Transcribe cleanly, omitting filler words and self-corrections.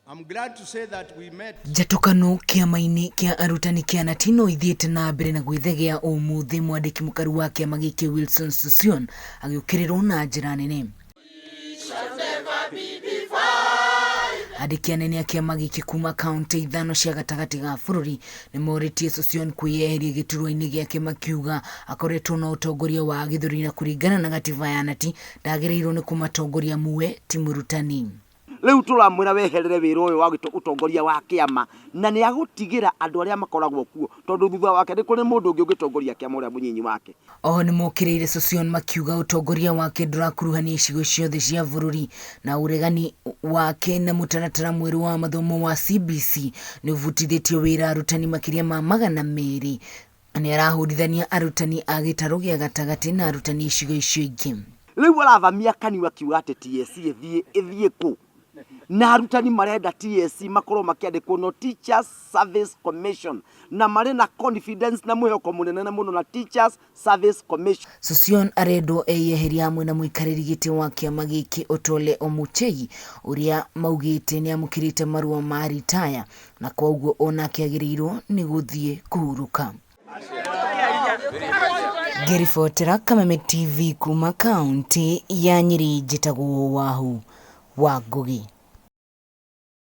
I'm glad to say that we met. Njatũkano kĩama-inĩ kĩa arutani kĩa Natino ithiĩte na mbere na gwĩthegea ũmũthĩ mwandĩki mũkaru wa kĩama gĩkĩ Wilson Sossion agĩũkĩrĩrwo na njĩra nene. Andĩki anene a kĩama gĩkĩ kuma kaunti ithano cia gatagatĩ ga bũrũri nĩ morĩtie Sossion kwĩyeheria gĩturwa-inĩ gĩake makiuga akoretwo na ũtongoria wa gĩthũri na kũringana na gatiba ya Nati ndagĩrĩirwo nĩ kũmatongoria muwe ti mũrutani. Leo turamwira weherere wĩra ũyũ wa ũtongoria wa kĩama na nĩ agũtigĩra andũ arĩa makoragwo kuo tondũ thutha wake nĩ kũrĩ mũndũ ũngĩ ũngĩtongoria kĩama ũrĩa mũnyinyi wake. Oho nĩ mokĩrĩire Sossion makiuga ũtongoria wake ndũrakuruhania icigo ciothe cia bũrũri na ũregani wake na mũtaratara mwerũ wa mathomo wa CBC nĩ ũbutithĩtie wĩra arutani makĩria ma 200. Nĩ arahũrithania arutani a gĩtarũ gĩa gatagatĩ na arutani icigo icio ingĩ. Rĩu arathamia kanua kiuga atĩ TSC ĩthiĩ kũ na arutani marenda TSC makorwo makĩandĩkwo no Teachers Service Commission na marĩ na confidence na mwĩhoko mũnene mũno na Teachers Service Commission. Sossion arendwo eyeheria hamwe na mũikarĩri gĩtĩ wa kĩama gĩkĩ Otole Omuchei ũrĩa maugĩte nĩ amũkĩrĩte marũa ma retire na kwoguo onake agĩrĩirwo nĩ gũthiĩ kũhurũka. Ngĩribotera Kameme TV kuma kaunti ya Nyeri, njĩtagwo Wahu wa Ngugi.